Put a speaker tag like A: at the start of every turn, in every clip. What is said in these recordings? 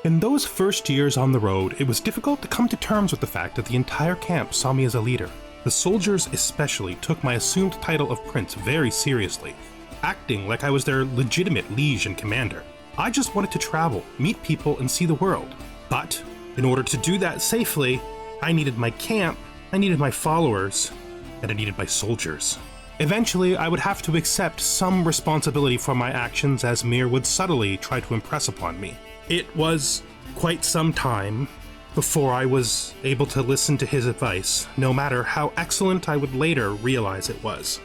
A: In those first years on the road, it was difficult to come to terms with the fact that the entire camp saw me as a leader. The soldiers especially took my assumed title of prince very seriously, acting like I was their legitimate liege and commander. I just wanted to travel, meet people, and see the world. But in order to do that safely, I needed my camp, I needed my followers, and I needed my soldiers. Eventually, I would have to accept some responsibility for my actions as Mir would subtly try to impress upon me. It was quite some time before I was able to listen to his advice, no matter how excellent I would later realize it was.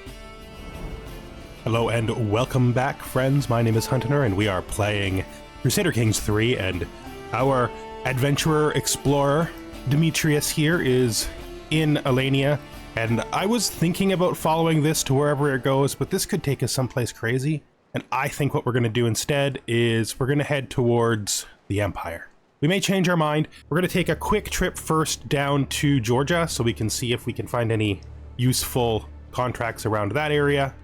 A: Hello and welcome back, friends. My name is Hunter, and we are playing Crusader Kings 3, and our adventurer explorer Demetrius here is in Alania, and I was thinking about following this to wherever it goes, but this could take us someplace crazy. And I think what we're going to do instead is we're going to head towards the Empire. We may change our mind. We're going to take a quick trip first down to Georgia so we can see if we can find any useful contracts around that area.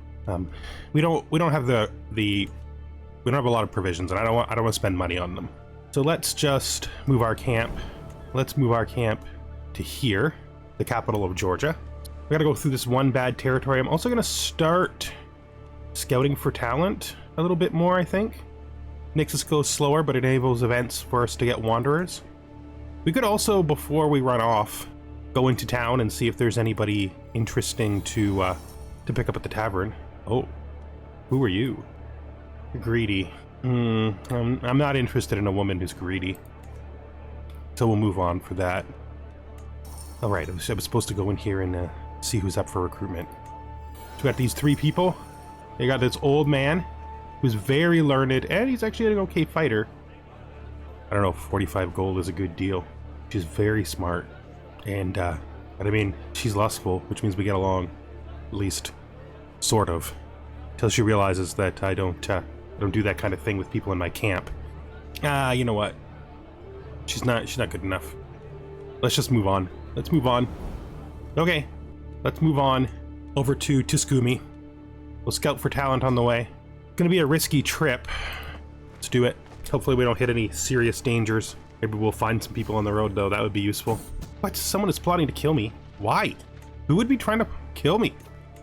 A: We don't have we don't have a lot of provisions, and I don't want to spend money on them. So let's just move our camp. Let's move our camp to here, the capital of Georgia. We got to go through this one bad territory. I'm also going to start scouting for talent a little bit more, I think. Makes us go slower, but enables events for us to get wanderers. We could also, before we run off, go into town and see if there's anybody interesting to pick up at the tavern. Oh, who are you? You're greedy. I'm not interested in a woman who's greedy. So we'll move on for that. All right, I was supposed to go in here and see who's up for recruitment. So we got these three people. They got this old man who's very learned, and he's actually an okay fighter. I don't know, 45 gold is a good deal. She's very smart, and I mean, she's lustful, which means we get along, at least, sort of, until she realizes that I don't do that kind of thing with people in my camp. You know what? She's not good enough. Let's just move on. Let's move on. Okay, let's move on over to Tuskumi. We'll scout for talent on the way. It's gonna be a risky trip. Let's do it. Hopefully we don't hit any serious dangers. Maybe we'll find some people on the road, though. That would be useful. What? Someone is plotting to kill me. Why? Who would be trying to kill me?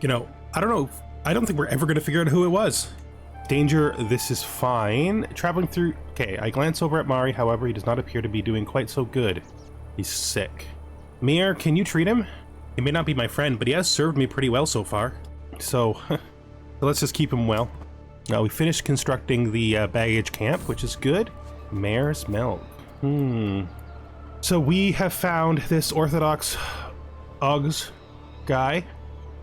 A: You know, I don't know. I don't think we're ever gonna figure out who it was. Danger, this is fine. Traveling through... Okay, I glance over at Mari. However, he does not appear to be doing quite so good. He's sick. Mir, can you treat him? He may not be my friend, but he has served me pretty well so far. So... let's just keep him well. Now we finished constructing the baggage camp, which is good. Mare's milk. So we have found this Orthodox Uggs guy,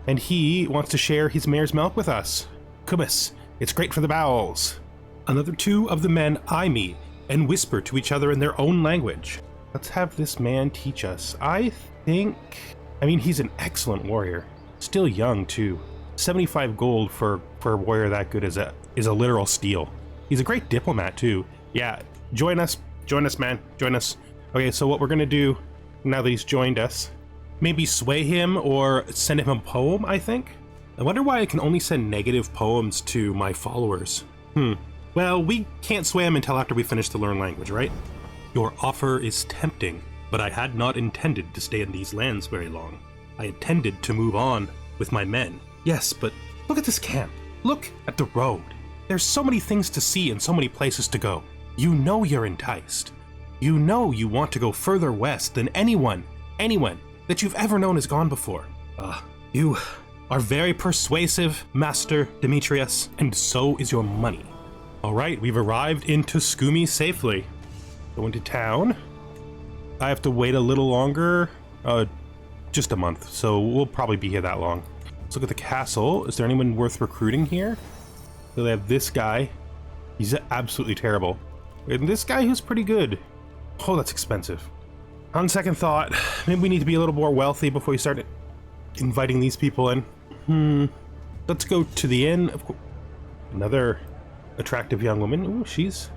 A: and he wants to share his mare's milk with us. Kumis, it's great for the bowels. Another two of the men eye me and whisper to each other in their own language. Let's have this man teach us. I mean, he's an excellent warrior. Still young, too. 75 gold for a warrior that good is a literal steal. He's a great diplomat too. Yeah, join us, man, join us. Okay, so what we're gonna do now that he's joined us, maybe sway him or send him a poem, I think. I wonder why I can only send negative poems to my followers. Well, we can't sway him until after we finish the learn language, right? Your offer is tempting, but I had not intended to stay in these lands very long. I intended to move on with my men. Yes, but look at this camp. Look at the road. There's so many things to see and so many places to go. You know you're enticed. You know you want to go further west than anyone that you've ever known has gone before. You are very persuasive, Master Demetrius, and so is your money. All right, we've arrived in Tuskumi safely. Going to town. I have to wait a little longer, just a month, so we'll probably be here that long. Let's look at the castle. Is there anyone worth recruiting here? So they have this guy. He's absolutely terrible. And this guy who's pretty good. Oh, that's expensive. On second thought, maybe we need to be a little more wealthy before we start inviting these people in. Let's go to the inn. Of course. Another attractive young woman. Ooh, she's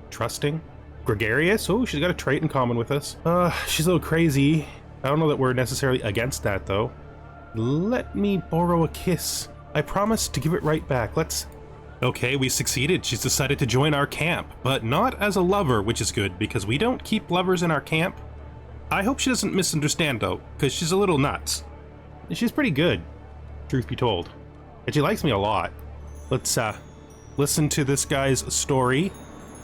A: trusting. Gregarious. Oh, she's got a trait in common with us. She's a little crazy. I don't know that we're necessarily against that, though. Let me borrow a kiss. I promise to give it right back. Let's Okay, we succeeded. She's decided to join our camp, but not as a lover, which is good, because we don't keep lovers in our camp. I hope she doesn't misunderstand, though, because she's a little nuts. She's pretty good, truth be told. And she likes me a lot. Let's, listen to this guy's story.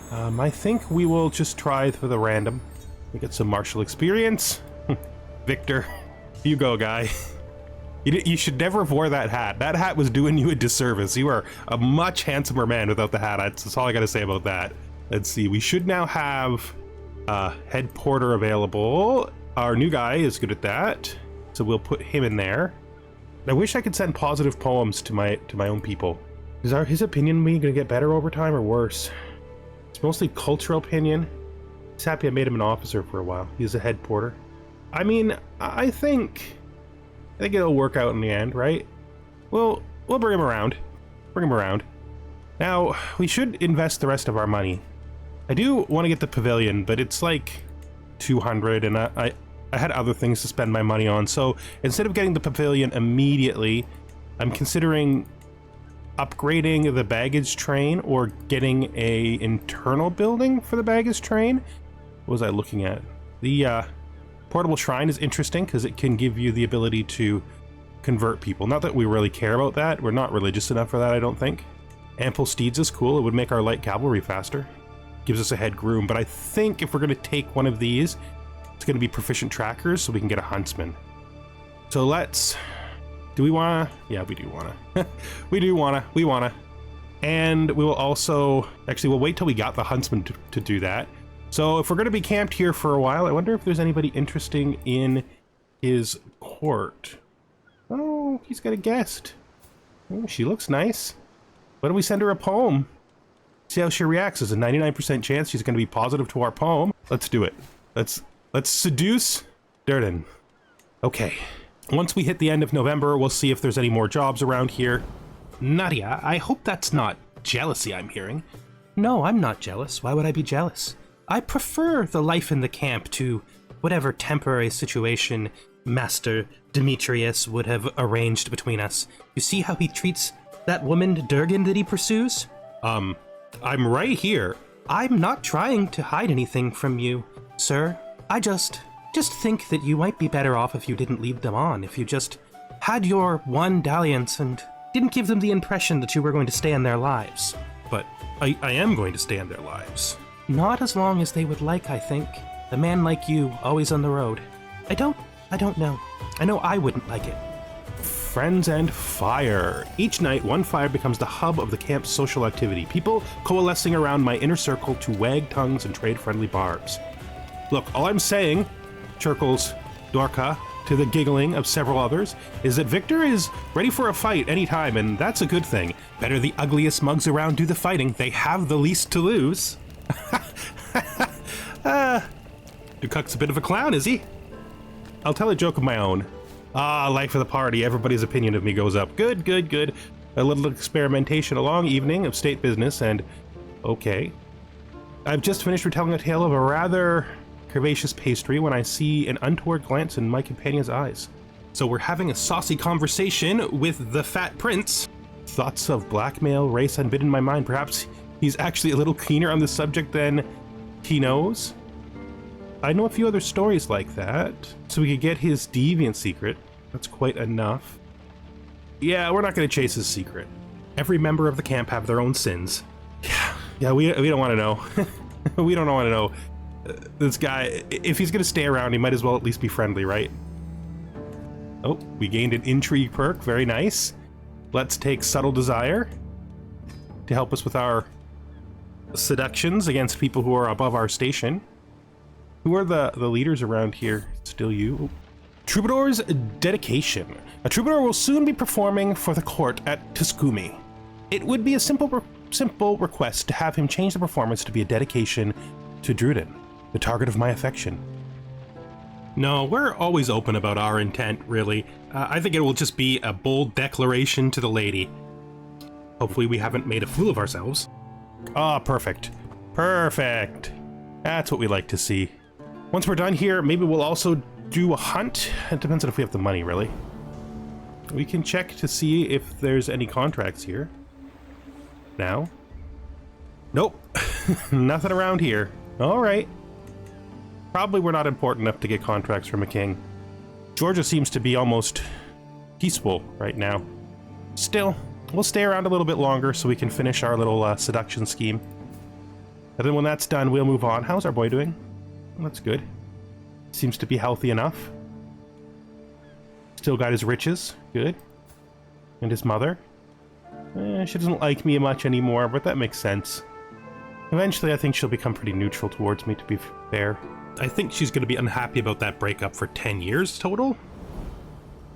A: I think we will just try for the random. We get some martial experience. Victor, you go, guy. You should never have wore that hat. That hat was doing you a disservice. You are a much handsomer man without the hat. That's all I gotta say about that. Let's see, we should now have head porter available. Our new guy is good at that, so we'll put him in there. I wish I could send positive poems to my own people. Is his opinion of me gonna get better over time or worse? It's mostly cultural opinion. He's happy I made him an officer for a while. He's a head porter. I mean, I think it'll work out in the end, right? We'll bring him around. Bring him around. Now, we should invest the rest of our money. I do want to get the pavilion, but it's like 200, and I had other things to spend my money on, so instead of getting the pavilion immediately, I'm considering upgrading the baggage train or getting a internal building for the baggage train. What was I looking at? The portable shrine is interesting because it can give you the ability to convert people. Not that we really care about that. We're not religious enough for that, I don't think. Ample steeds is cool. It would make our light cavalry faster. Gives us a head groom, but I think if we're going to take one of these, it's going to be proficient trackers so we can get a huntsman. So let's... Do we want to? Yeah, we do want to. We want to. And we will also... Actually, we'll wait till we got the huntsman to do that. So if we're going to be camped here for a while, I wonder if there's anybody interesting in his court. Oh, he's got a guest. Oh, she looks nice. Why don't we send her a poem? See how she reacts. There's a 99% chance she's going to be positive to our poem. Let's do it. Let's seduce Durden. Okay. Once we hit the end of November, we'll see if there's any more jobs around here. Nadia, I hope that's not jealousy I'm hearing.
B: No, I'm not jealous. Why would I be jealous? I prefer the life in the camp to whatever temporary situation Master Demetrius would have arranged between us. You see how he treats that woman Durgan that he pursues?
A: I'm right here.
B: I'm not trying to hide anything from you, sir. I just think that you might be better off if you didn't lead them on, if you just had your one dalliance and didn't give them the impression that you were going to stay in their lives.
A: But I am going to stay in their lives.
B: Not as long as they would like, I think. A man like you, always on the road. I don't know. I know I wouldn't like it.
A: Friends and fire. Each night, one fire becomes the hub of the camp's social activity. People coalescing around my inner circle to wag tongues and trade friendly barbs. Look, all I'm saying, chircles Dorka to the giggling of several others, is that Victor is ready for a fight anytime, and that's a good thing. Better the ugliest mugs around do the fighting. They have the least to lose. Dukak's a bit of a clown, is he? I'll tell a joke of my own. Life of the party. Everybody's opinion of me goes up. Good. A little experimentation, a long evening of state business, and okay. I've just finished retelling a tale of a rather curvaceous pastry when I see an untoward glance in my companion's eyes. So we're having a saucy conversation with the fat prince. Thoughts of blackmail race unbidden in my mind. Perhaps he's actually a little keener on the subject than he knows. I know a few other stories like that, so we could get his deviant secret. That's quite enough. Yeah, we're not going to chase his secret. Every member of the camp have their own sins. Yeah, we don't want to know. We don't want to know. This guy, if he's going to stay around, he might as well at least be friendly, right? Oh, we gained an intrigue perk. Very nice. Let's take Subtle Desire to help us with our seductions against people who are above our station. Who are the leaders around here? Still you? Troubadour's dedication. A troubadour will soon be performing for the court at Tuskumi. It would be a simple request to have him change the performance to be a dedication to Druden, the target of my affection. No, we're always open about our intent, really. I think it will just be a bold declaration to the lady. Hopefully we haven't made a fool of ourselves. Perfect. Perfect. That's what we like to see. Once we're done here, maybe we'll also do a hunt. It depends on if we have the money, really. We can check to see if there's any contracts here. now. Nope. Nothing around here. All right. Probably we're not important enough to get contracts from a king. Georgia seems to be almost peaceful right now. Still, we'll stay around a little bit longer so we can finish our little seduction scheme. And then when that's done, we'll move on. How's our boy doing? Well, that's good. Seems to be healthy enough. Still got his riches. Good. And his mother. She doesn't like me much anymore, but that makes sense. Eventually, I think she'll become pretty neutral towards me, to be fair. I think she's going to be unhappy about that breakup for 10 years total.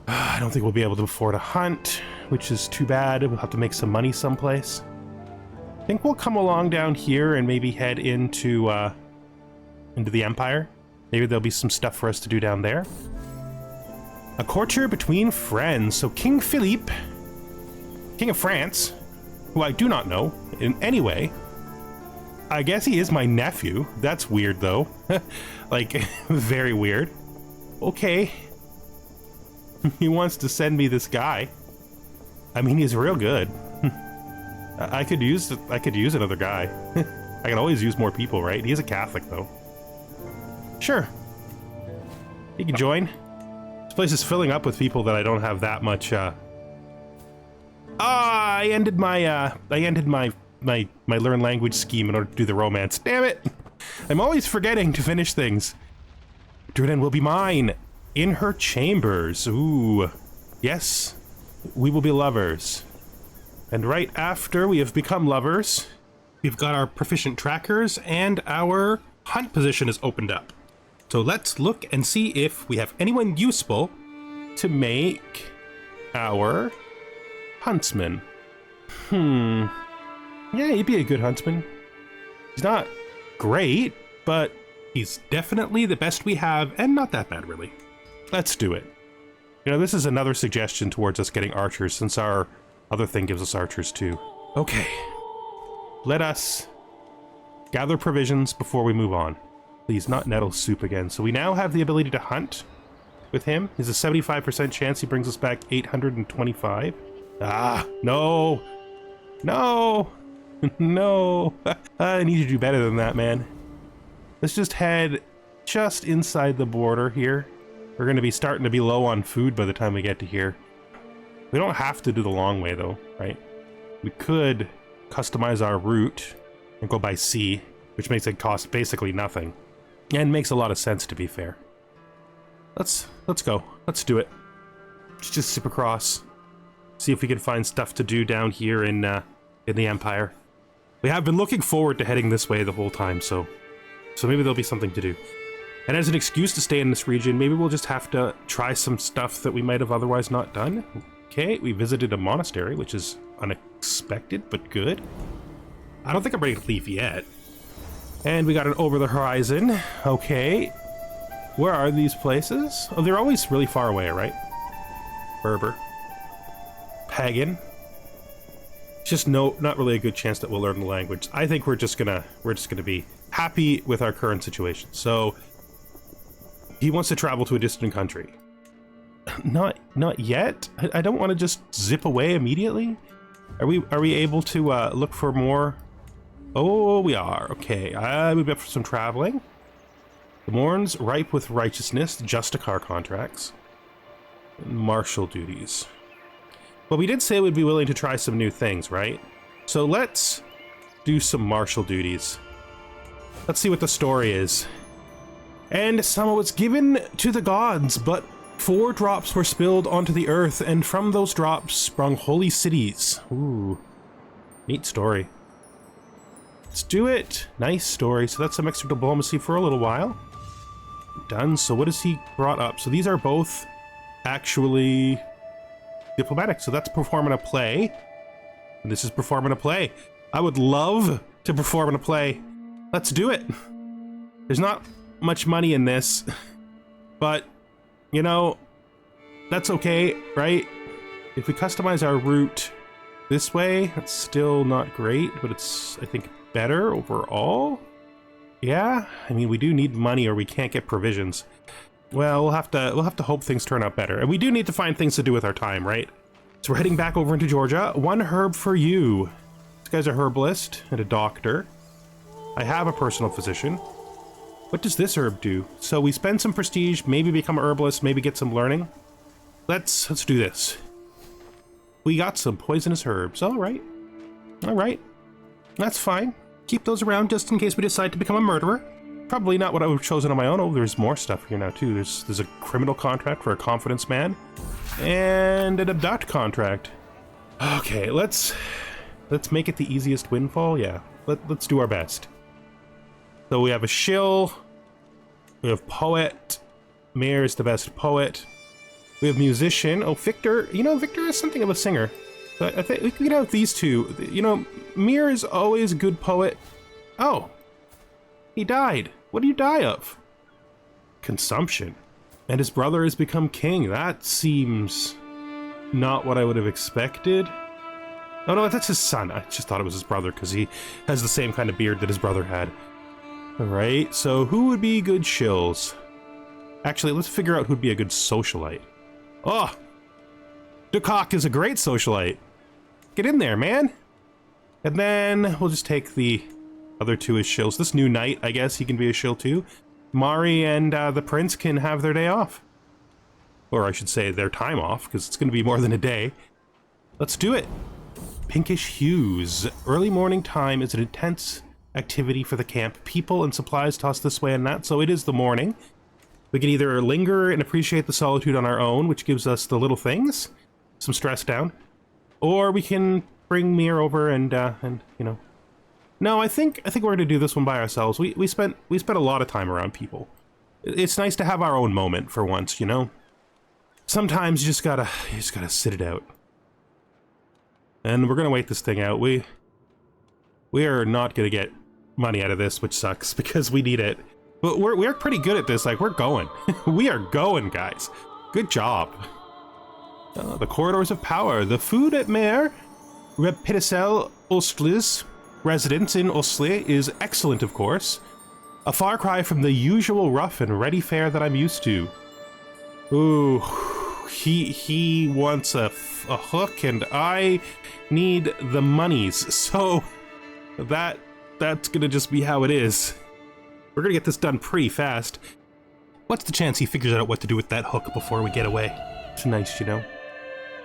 A: I don't think we'll be able to afford a hunt, which is too bad. We'll have to make some money someplace. I think we'll come along down here and maybe head into the Empire. Maybe there'll be some stuff for us to do down there. A courtier between friends. So King Philippe, King of France, who I do not know in any way. I guess he is my nephew. That's weird, though. Like, very weird. Okay. He wants to send me this guy. I mean, he's real good. I could use another guy. I can always use more people, right? He's a Catholic, though. Sure. He can join. This place is filling up with people that I don't have that much. I ended my learn language scheme in order to do the romance. Damn it! I'm always forgetting to finish things. Druiden will be mine. In her chambers. Ooh. Yes. We will be lovers. And right after we have become lovers, we've got our proficient trackers and our hunt position is opened up. So let's look and see if we have anyone useful to make our huntsman. Yeah, he'd be a good huntsman. He's not great, but he's definitely the best we have, and not that bad, really. Let's do it. You know, this is another suggestion towards us getting archers, since our other thing gives us archers, too. Okay. Let us gather provisions before we move on. Please, not nettle soup again. So we now have the ability to hunt with him. There's a 75% chance he brings us back 825. Ah, no. No. No. I need to do better than that, man. Let's just head just inside the border here. We're going to be starting to be low on food by the time we get to here. We don't have to do the long way, though, right? We could customize our route and go by sea, which makes it cost basically nothing. And makes a lot of sense, to be fair. Let's go. Let's do it. Let's just zip across. See if we can find stuff to do down here in the Empire. We have been looking forward to heading this way the whole time, so maybe there'll be something to do. And as an excuse to stay in this region, maybe we'll just have to try some stuff that we might have otherwise not done. Okay, we visited a monastery, which is unexpected, but good. I don't think I'm ready to leave yet. And we got an over the horizon. Okay. Where are these places? Oh, they're always really far away, right? Berber. Pagan. Just not really a good chance that we'll learn the language. I think we're just gonna be happy with our current situation. So he wants to travel to a distant country. Not yet. I don't want to just zip away immediately. Are we able to look for more? Oh, we are. Okay. We've got some traveling. The morns ripe with righteousness, Justicar contracts, martial duties. Well, we did say we'd be willing to try some new things, right? So let's do some martial duties. Let's see what the story is. And some was given to the gods, but 4 drops were spilled onto the earth, and from those drops sprung holy cities. Ooh, neat story. Let's do it. Nice story. So that's some extra diplomacy for a little while. Done. So what has he brought up? So these are both actually diplomatic. So that's performing a play. And this is performing a play. I would love to perform in a play. Let's do it. There's not much money in this, but you know, that's okay, right? If we customize our route this way, it's still not great, but it's, I think, better overall. Yeah, I mean, we do need money or we can't get provisions. Well, we'll have to hope things turn out better. And we do need to find things to do with our time, right? So we're heading back over into Georgia. 1 herb for you. It's guy's a herbalist and a doctor. I have a personal physician. What does this herb do? So we spend some prestige, maybe become an herbalist, maybe get some learning. Let's do this. We got some poisonous herbs. All right. That's fine. Keep those around just in case we decide to become a murderer. Probably not what I would have chosen on my own. Oh, there's more stuff here now too. There's a criminal contract for a confidence man and an abduct contract. Okay, let's make it the easiest windfall. Yeah, let's do our best. So we have a shill. We have poet. Mayor is the best poet. We have musician. Oh, Victor. You know, Victor is something of a singer. So I think we could have these two. You know, Mir is always a good poet. Oh, he died. What do you die of? Consumption. And his brother has become king. That seems not what I would have expected. Oh no, that's his son. I just thought it was his brother because he has the same kind of beard that his brother had. All right, so who would be good shills? Actually, let's figure out who'd be a good socialite. Oh, Dukak is a great socialite. Get in there, man. And then we'll just take the other two as shills. This new knight, I guess he can be a shill too. Mari and the prince can have their day off. Or I should say their time off, because it's going to be more than a day. Let's do it. Pinkish hues. Early morning time is an intense activity for the camp. People and supplies tossed this way and that, so it is the morning. We can either linger and appreciate the solitude on our own, which gives us the little things, some stress down, or we can bring Mir over and you know. No, I think we're gonna do this one by ourselves. We spent a lot of time around people. It's nice to have our own moment for once, you know. Sometimes you just gotta sit it out. And we're gonna wait this thing out. We are not gonna get money out of this, which sucks because we need it. But we're pretty good at this. Like, we're going. We are going, guys. Good job. The corridors of power. The food at Mayor Repidicel Ostlis residence in Osle is excellent, of course. A far cry from the usual rough and ready fare that I'm used to. Ooh, he wants a hook, and I need the monies. So that's gonna just be how it is. We're gonna get this done pretty fast. What's the chance he figures out what to do with that hook before we get away? It's nice, you know,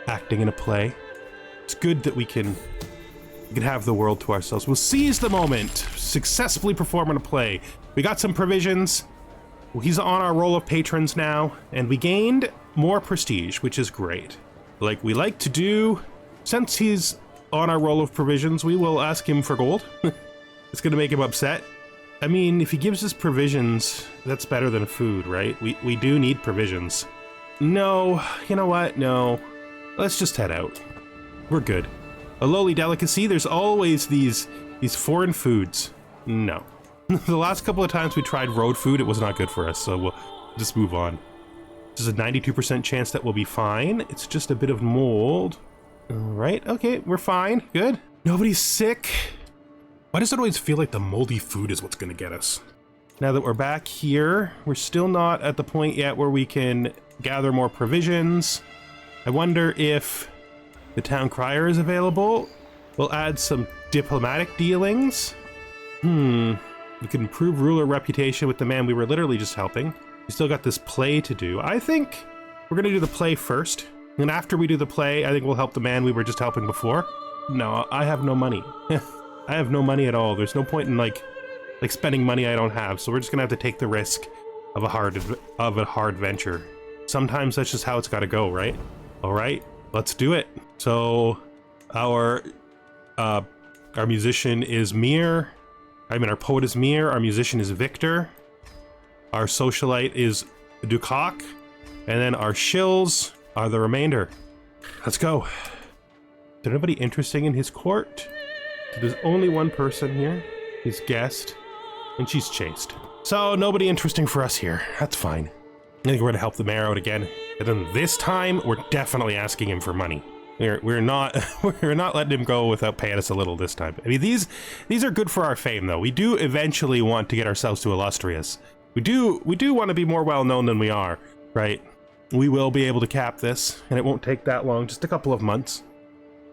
A: acting in a play. It's good that we can have the world to ourselves. We'll seize the moment, successfully perform in a play. We got some provisions. He's on our roll of patrons now, and we gained more prestige, which is great. Like we like to do. Since he's on our roll of provisions, we will ask him for gold. It's gonna make him upset. I mean, if he gives us provisions, that's better than food, right? We do need provisions. No, you know what? No. Let's just head out. We're good. A lowly delicacy, there's always these foreign foods. No. The last couple of times we tried road food, it was not good for us, so we'll just move on. There's a 92% chance that we'll be fine. It's just a bit of mold. All right, okay, we're fine, good. Nobody's sick. Why does it always feel like the moldy food is what's gonna get us? Now that we're back here, we're still not at the point yet where we can gather more provisions. I wonder if the town crier is available. We'll add some diplomatic dealings. We can improve ruler reputation with the man we were literally just helping. We still got this play to do. I think we're gonna do the play first. And after we do the play, I think we'll help the man we were just helping before. No, I have no money. I have no money at all. There's no point in like spending money I don't have. So we're just gonna have to take the risk of a hard venture. Sometimes that's just how it's got to go, right? All right, let's do it. So our musician is Mir. Our poet is Mir. Our musician is Victor. Our socialite is Dukak, and then our shills are the remainder. Let's go. Is there anybody interesting in his court? There's only one person here, his guest, and she's chaste. So nobody interesting for us here. That's fine. I think we're gonna help the mayor out again. And then this time, we're definitely asking him for money. We're not letting him go without paying us a little this time. I mean, these are good for our fame, though. We do eventually want to get ourselves to illustrious. We do want to be more well known than we are, right? We will be able to cap this, and it won't take that long, just a couple of months.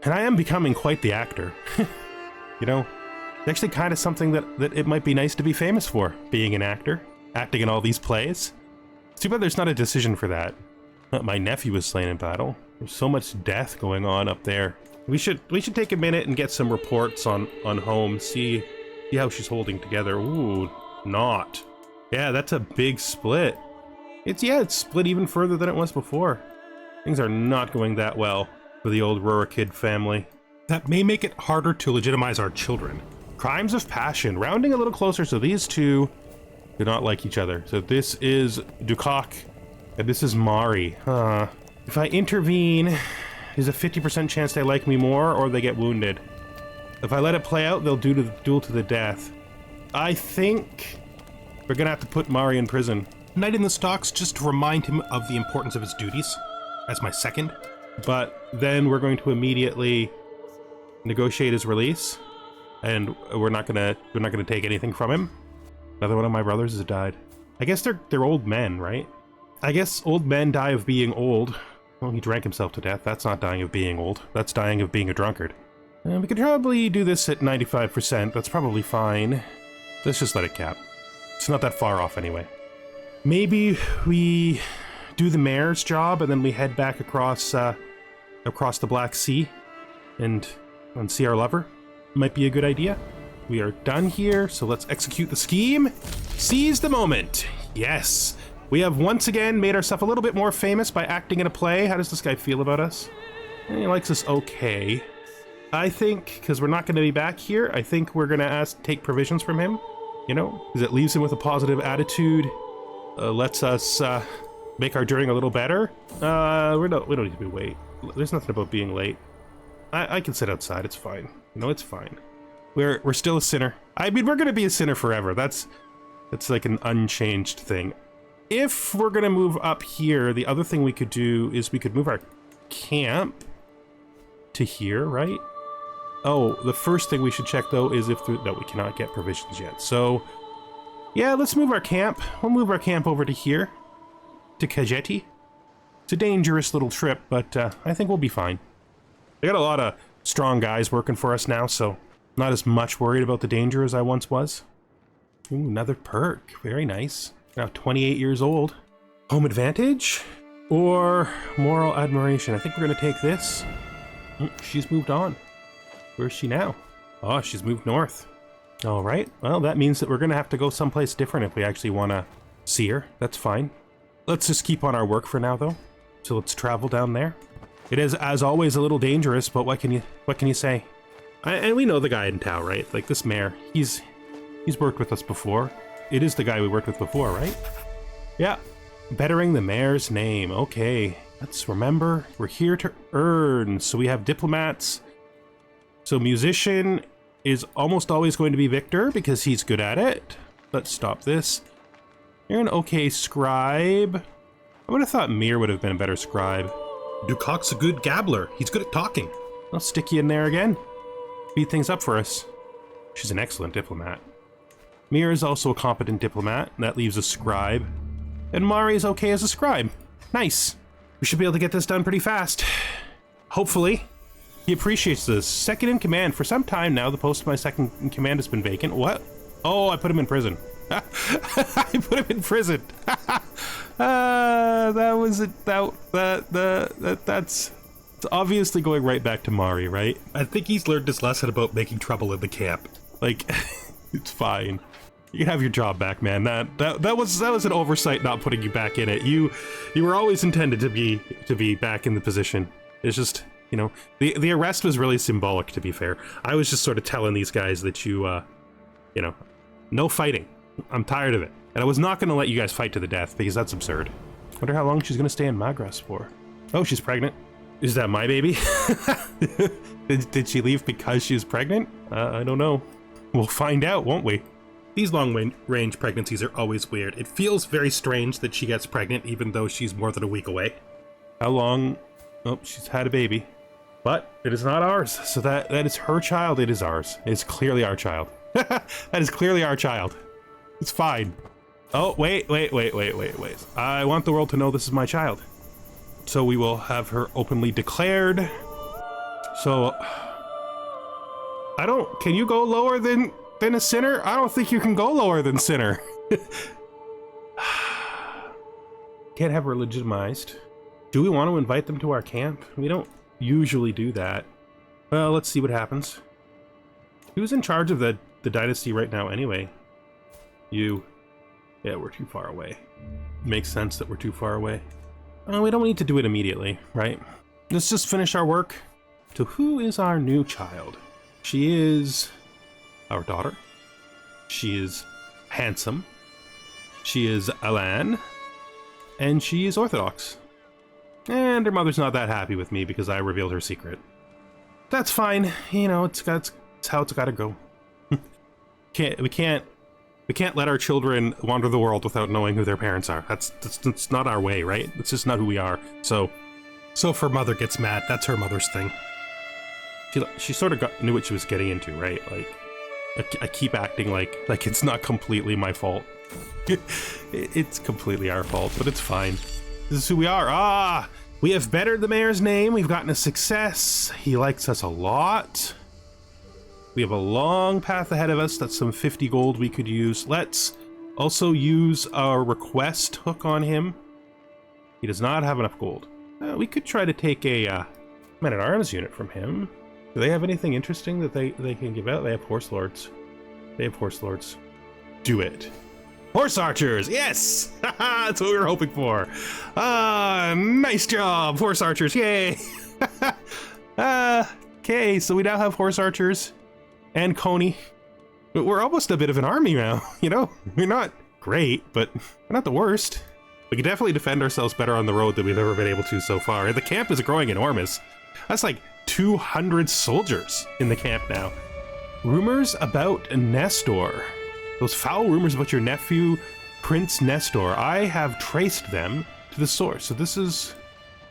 A: And I am becoming quite the actor. You know, it's actually kind of something that it might be nice to be famous for, being an actor, acting in all these plays. It's too bad there's not a decision for that. My nephew was slain in battle. There's so much death going on up there. We should take a minute and get some reports on home, see how she's holding together. Ooh, not. Yeah, that's a big split. It's split even further than it was before. Things are not going that well for the old Rurikid family. That may make it harder to legitimize our children. Crimes of passion, rounding a little closer, so these two do not like each other. So this is Dukak, and this is Mari. If I intervene, there's a 50% chance they like me more or they get wounded. If I let it play out, they'll duel to the death. I think we're gonna have to put Mari in prison.
B: Knight in the stocks, just to remind him of the importance of his duties as my second.
A: But then we're going to immediately negotiate his release, and we're not gonna take anything from him. Another one of my brothers has died. I guess they're old men, right? I guess old men die of being old. Well, he drank himself to death. That's not dying of being old. That's dying of being a drunkard. We could probably do this at 95%. That's probably fine. Let's just let it cap. It's not that far off anyway. Maybe we do the mayor's job and then we head back across the Black Sea and see our lover. Might be a good idea. We are done here, so let's execute the scheme. Seize the moment. Yes. We have once again made ourselves a little bit more famous by acting in a play. How does this guy feel about us? He likes us okay. I think, because we're not going to be back here, I think we're going to take provisions from him, you know? Because it leaves him with a positive attitude, lets us make our journey a little better. We don't need to be late. There's nothing about being late. I can sit outside, it's fine. You know, it's fine. We're still a sinner. I mean, we're going to be a sinner forever. That's like an unchanged thing. If we're going to move up here, the other thing we could do is we could move our camp to here, right? Oh, the first thing we should check, though, is if... no, we cannot get provisions yet. So, yeah, let's move our camp. We'll move our camp over to here, to Kajeti. It's a dangerous little trip, but I think we'll be fine. We got a lot of strong guys working for us now, so not as much worried about the danger as I once was. Ooh, another perk. Very nice. Now 28 years old. Home advantage or moral admiration? I think we're going to take this. She's moved on. Where's she now? Oh, she's moved north. All right. Well, that means that we're going to have to go someplace different if we actually want to see her. That's fine. Let's just keep on our work for now, though. So let's travel down there. It is, as always, a little dangerous, but what can you say? And we know the guy in Tau, right? Like this mayor, he's worked with us before. It is the guy we worked with before, right? Yeah. Bettering the mayor's name. Okay. Let's remember, we're here to earn. So we have diplomats. So musician is almost always going to be Victor because he's good at it. Let's stop this. You're an okay scribe. I would have thought Mir would have been a better scribe.
B: Dukak's a good gabbler. He's good at talking.
A: I'll stick you in there again. Speed things up for us. She's an excellent diplomat. Mir is also a competent diplomat, and that leaves a scribe. And Mari is okay as a scribe. Nice. We should be able to get this done pretty fast. Hopefully. He appreciates this. Second in command. For some time now, the post of my second in command has been vacant. What? Oh, I put him in prison. I put him in prison. That's obviously going right back to Mari, right?
B: I think he's learned his lesson about making trouble in the camp.
A: Like, it's fine. You can have your job back, man. That was an oversight not putting you back in it. You were always intended to be back in the position. It's just, you know, the arrest was really symbolic, to be fair. I was just sort of telling these guys that you know, no fighting. I'm tired of it. And I was not going to let you guys fight to the death because that's absurd. Wonder how long she's going to stay in Magras for. Oh, she's pregnant. Is that my baby? Did she leave because she was pregnant? I don't know. We'll find out, won't we?
B: These long-range pregnancies are always weird. It feels very strange that she gets pregnant even though she's more than a week away.
A: How long? Oh, she's had a baby. But it is not ours, so that is her child. It is ours. It is clearly our child. That is clearly our child. It's fine. Oh, wait. I want the world to know this is my child. So we will have her openly declared. So I don't... Can you go lower than a sinner? I don't think you can go lower than sinner. Can't have her legitimized. Do we want to invite them to our camp? We don't usually do that. Well, let's see what happens. Who's in charge of the dynasty right now anyway? You. Yeah, we're too far away. Makes sense that we're too far away. We don't need to do it immediately, right? Let's just finish our work. So who is our new child? She is our daughter. She is handsome. She is Alan. And she is Orthodox. And her mother's not that happy with me because I revealed her secret. That's fine. You know, it's how it's gotta go. We can't let our children wander the world without knowing who their parents are. That's not our way, right? It's just not who we are. So if her mother gets mad, that's her mother's thing. She sort of knew what she was getting into, right? Like, I keep acting like it's not completely my fault. It's completely our fault, but it's fine. This is who we are. Ah, we have bettered the mayor's name. We've gotten a success. He likes us a lot. We have a long path ahead of us. That's some 50 gold we could use. Let's also use our request hook on him. He does not have enough gold. We could try to take a man-at-arms unit from him. Do they have anything interesting that they can give out? They have horse lords. They have horse lords. Do it. Horse archers, yes! That's what we were hoping for. Nice job, horse archers, yay! Okay, so we now have horse archers and Coney. But we're almost a bit of an army now, you know? We're not great, but we're not the worst. We can definitely defend ourselves better on the road than we've ever been able to so far. And the camp is growing enormous. That's like 200 soldiers in the camp now. Rumors about Nestor. Those foul rumors about your nephew, Prince Nestor. I have traced them to the source. So this is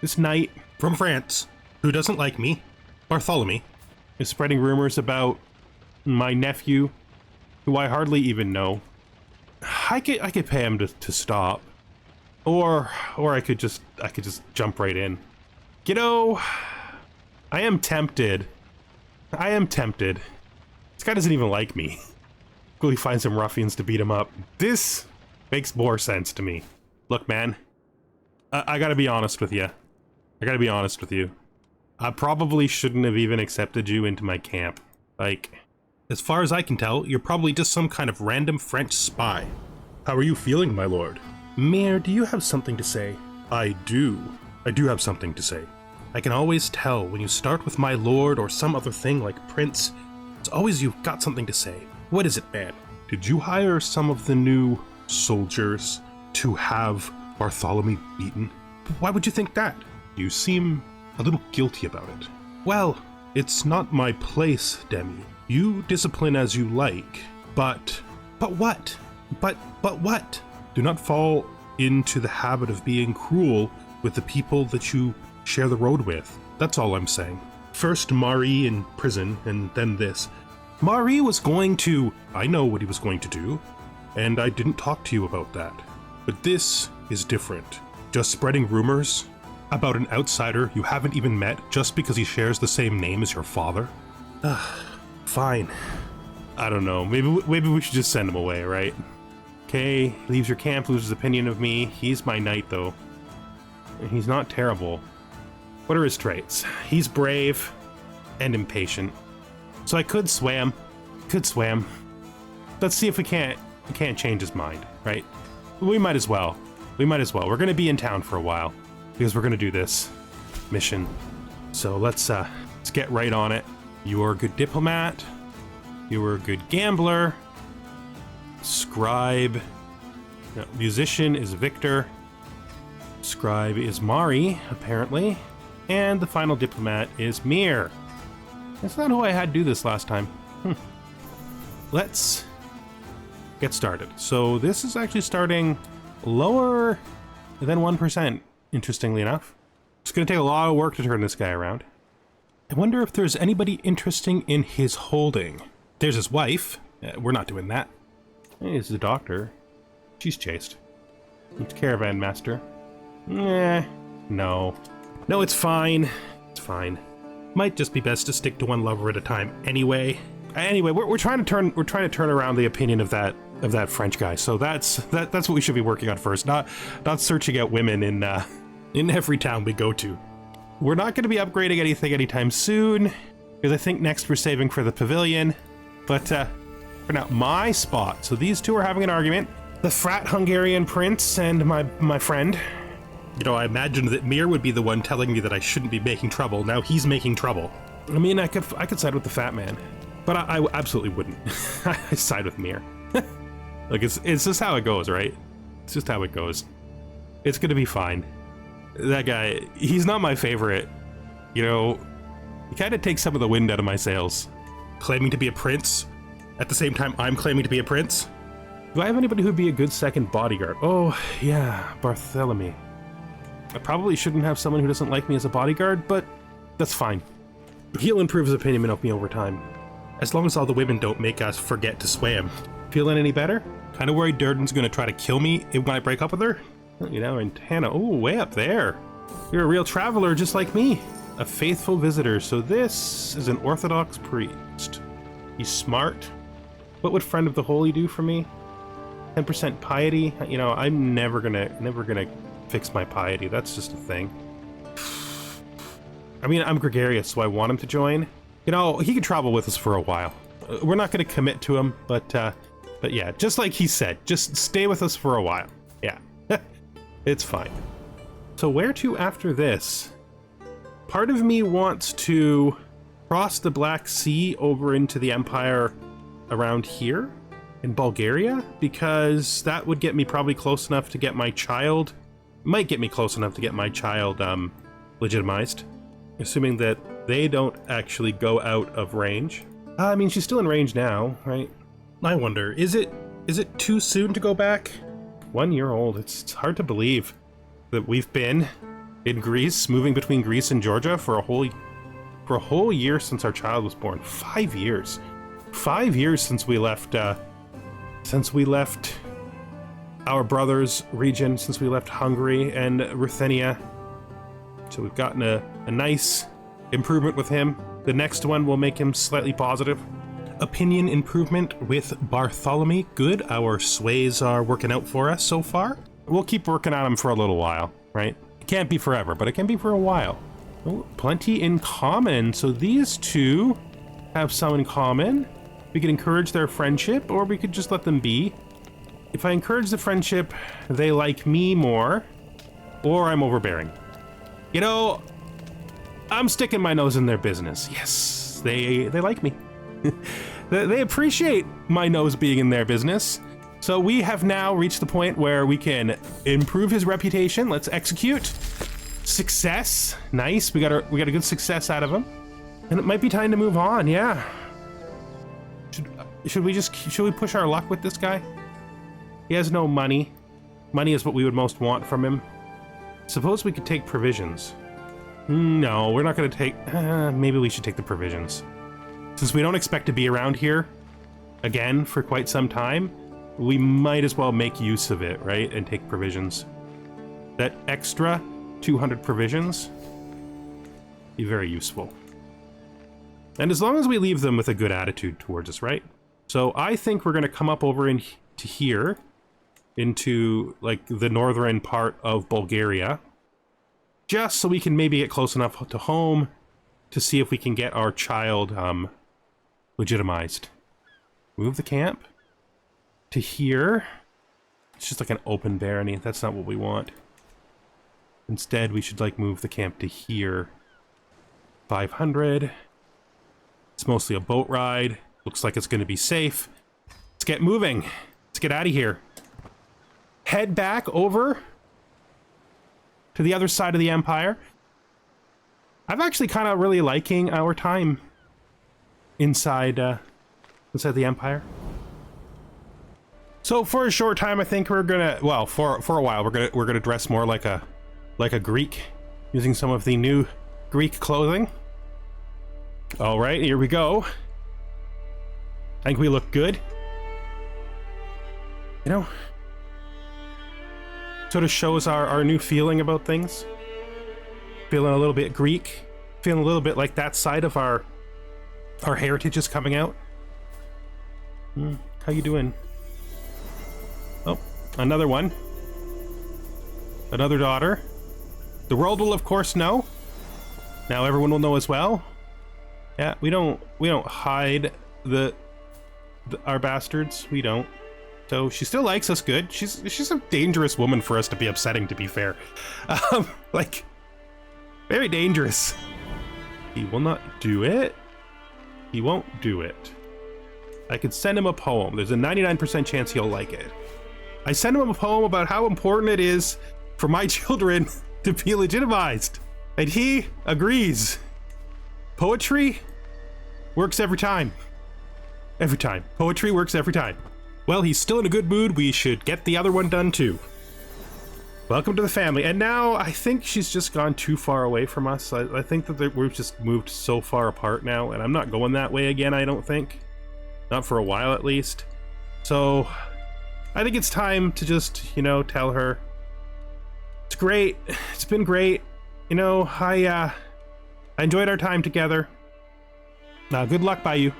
A: this knight from France who doesn't like me, Bartholomew, is spreading rumors about my nephew, who I hardly even know. I could pay him to stop, or I could just jump right in. You know, I am tempted. This guy doesn't even like me. He finds some ruffians to beat him up. This makes more sense to me. Look, man, I gotta be honest with you. I probably shouldn't have even accepted you into my camp. Like, as far as I can tell, you're probably just some kind of random French spy. How are you feeling, my lord? Mayor, do you have something to say? I do have something to say. I can always tell when you start with my lord or some other thing like prince. It's always you've got something to say. What is it, man? Did you hire some of the new soldiers to have Bartholomew beaten? Why would you think that? You seem a little guilty about it. Well, it's not my place, Demi. You discipline as you like, but what? But what? Do not fall into the habit of being cruel with the people that you share the road with. That's all I'm saying. First Marie in prison, and then this. Marie was going to... I know what he was going to do, and I didn't talk to you about that. But this is different. Just spreading rumors about an outsider you haven't even met just because he shares the same name as your father? Fine. I don't know. Maybe we should just send him away, right? Okay, leaves your camp, loses opinion of me. He's my knight, though. And he's not terrible. What are his traits? He's brave and impatient. So I could swam. Let's see if we can't change his mind, right? We might as well. We're gonna be in town for a while because we're gonna do this mission. So let's get right on it. You are a good diplomat. You are a good gambler. Scribe. No, musician is Victor. Scribe is Mari, apparently. And the final diplomat is Mir. That's not who I had do this last time. Let's get started. So this is actually starting lower than 1%, interestingly enough. It's going to take a lot of work to turn this guy around. I wonder if there's anybody interesting in his holding. There's his wife. We're not doing that. Hey, this is a doctor. She's chaste. It's caravan master. No. No, it's fine. It's fine. Might just be best to stick to one lover at a time anyway. Anyway, we're trying to turn around the opinion of that French guy. So that's what we should be working on first, not searching out women in every town we go to. We're not going to be upgrading anything anytime soon, because I think next we're saving for the pavilion. But for now, my spot. So these two are having an argument. The frat Hungarian prince and my friend. You know, I imagined that Mir would be the one telling me that I shouldn't be making trouble. Now he's making trouble. I mean, I could side with the fat man, but I absolutely wouldn't. I side with Mir. Like, it's just how it goes, right? It's just how it goes. It's gonna be fine. That guy, he's not my favorite. You know, he kind of takes some of the wind out of my sails. Claiming to be a prince, at the same time I'm claiming to be a prince. Do I have anybody who'd be a good second bodyguard? Oh, yeah, Bartholomew. I probably shouldn't have someone who doesn't like me as a bodyguard, but that's fine. He'll improve his opinion of me over time. As long as all the women don't make us forget to swim. Feeling any better? Kind of worried Durden's gonna try to kill me when I break up with her. You know, and Hannah, oh, way up there. You're a real traveler just like me. A faithful visitor. So this is an Orthodox priest. He's smart. What would Friend of the Holy do for me? 10% piety? You know, I'm never gonna fix my piety. That's just a thing. I mean, I'm gregarious, so I want him to join. You know, he could travel with us for a while. We're not gonna commit to him, but yeah, just like he said, just stay with us for a while. Yeah, it's fine. So where to after this? Part of me wants to cross the Black Sea over into the Empire around here in Bulgaria, because that would get me probably close enough to get my child, might get me close enough to get my child legitimized, assuming that they don't actually go out of range. I mean, she's still in range now, right? I wonder, is it too soon to go back? 1 year old, it's hard to believe that we've been in Greece, moving between Greece and Georgia for a whole year since our child was born. 5 years. 5 years since we left our brother's region, since we left Hungary and Ruthenia. So we've gotten a nice improvement with him. The next one will make him slightly positive. Opinion improvement with Bartholomew. Good. Our sways are working out for us so far. We'll keep working on them for a little while, right? It can't be forever, but it can be for a while. Oh, plenty in common. So these two have some in common. We could encourage their friendship, or we could just let them be. If I encourage the friendship, they like me more, or I'm overbearing. You know, I'm sticking my nose in their business. Yes, they like me. They appreciate my nose being in their business. So we have now reached the point where we can improve his reputation. Let's execute. Success. Nice. We got a good success out of him. And it might be time to move on. Yeah. Should we push our luck with this guy? He has no money. Money is what we would most want from him. Suppose we could take provisions. No, we're not going to take... maybe we should take the provisions. Since we don't expect to be around here again for quite some time, we might as well make use of it, right? And take provisions. That extra 200 provisions be very useful. And as long as we leave them with a good attitude towards us, right? So I think we're going to come up over into here, into like the northern part of Bulgaria, just so we can maybe get close enough to home to see if we can get our child legitimized. Move the camp to here. It's just like an open barony. That's not what we want. Instead, we should like move the camp to here. 500. It's mostly a boat ride. Looks like it's going to be safe. Let's get moving. Let's get out of here. Head back over to the other side of the Empire. I'm actually kind of really liking our time inside the Empire. So for a short time, I think we're gonna, well, for a while, we're gonna dress more like a Greek, using some of the new Greek clothing. All right, here we go. I think we look good. You know, sort of shows our new feeling about things. Feeling a little bit Greek. Feeling a little bit like that side of our heritage is coming out. How you doing? Oh, another one. Another daughter. The world will of course know. Now everyone will know as well. Yeah, we don't hide our bastards. We don't. So she still likes us good. She's a dangerous woman for us to be upsetting, to be fair. Like, very dangerous. He will not do it. He won't do it. I could send him a poem. There's a 99% chance he'll like it. I send him a poem about how important it is for my children to be legitimized. And he agrees. Poetry works every time. Every time. Poetry works every time. Well, he's still in a good mood. We should get the other one done too. Welcome to the family. And now I think she's just gone too far away from us. I think that we've just moved so far apart now, and I'm not going that way again, I don't think. Not for a while, at least. So I think it's time to just, you know, tell her it's great. It's been great. You know, I enjoyed our time together. Good luck by you.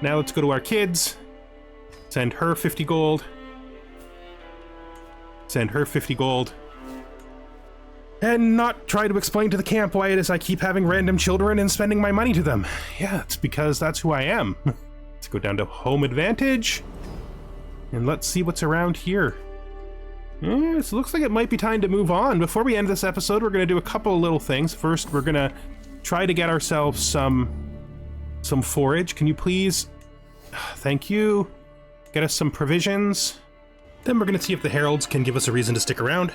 A: Now let's go to our kids. Send her 50 gold. Send her 50 gold. And not try to explain to the camp why it is I keep having random children and spending my money to them. Yeah, it's because that's who I am. Let's go down to home advantage. And let's see what's around here. It looks like it might be time to move on. Before we end this episode, we're going to do a couple of little things. First, we're going to try to get ourselves some forage. Can you please? Thank you. Get us some provisions. Then we're going to see if the heralds can give us a reason to stick around.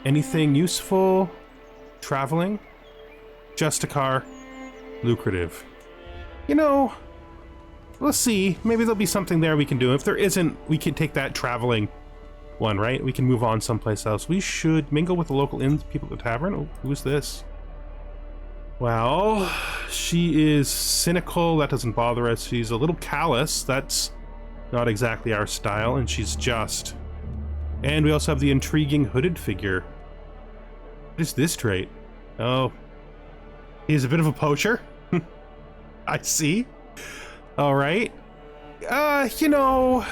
A: Anything useful? Traveling? Just a car? Lucrative. You know, let's see. Maybe there'll be something there we can do. If there isn't, we can take that traveling one, right? We can move on someplace else. We should mingle with the local people at the tavern. Oh, who's this? Well, she is cynical. That doesn't bother us. She's a little callous. That's not exactly our style. And she's just. And we also have the intriguing hooded figure. What is this trait? Oh, he's a bit of a poacher. I see. All right. You know,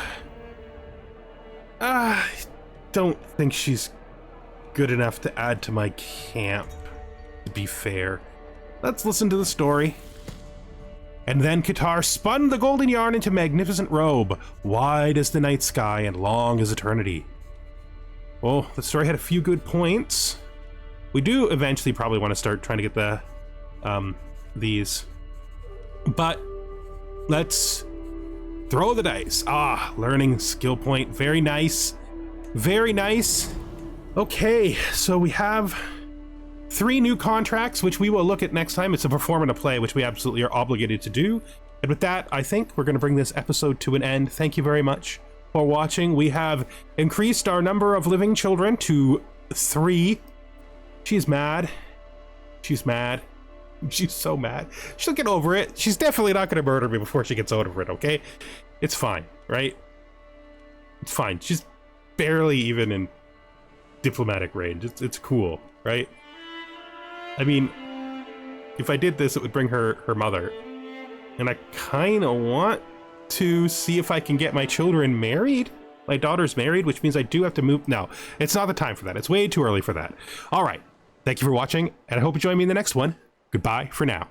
A: I don't think she's good enough to add to my camp, to be fair. Let's listen to the story. And then Qatar spun the golden yarn into magnificent robe, wide as the night sky and long as eternity. Well, the story had a few good points. We do eventually probably want to start trying to get the these. But let's throw the dice. Learning skill point. Very nice. Very nice. Okay, so we have 3 new contracts, which we will look at next time. It's a perform and a play, which we absolutely are obligated to do. And with that, I think we're going to bring this episode to an end. Thank you very much for watching. We have increased our number of living children to 3. She's mad. She's mad. She's so mad. She'll get over it. She's definitely not going to murder me before she gets over it, okay? It's fine, right? It's fine. She's barely even in diplomatic range. It's cool, right? I mean, if I did this, it would bring her mother. And I kind of want to see if I can get my children married. My daughter's married, which means I do have to move. No, it's not the time for that. It's way too early for that. All right. Thank you for watching, and I hope you join me in the next one. Goodbye for now.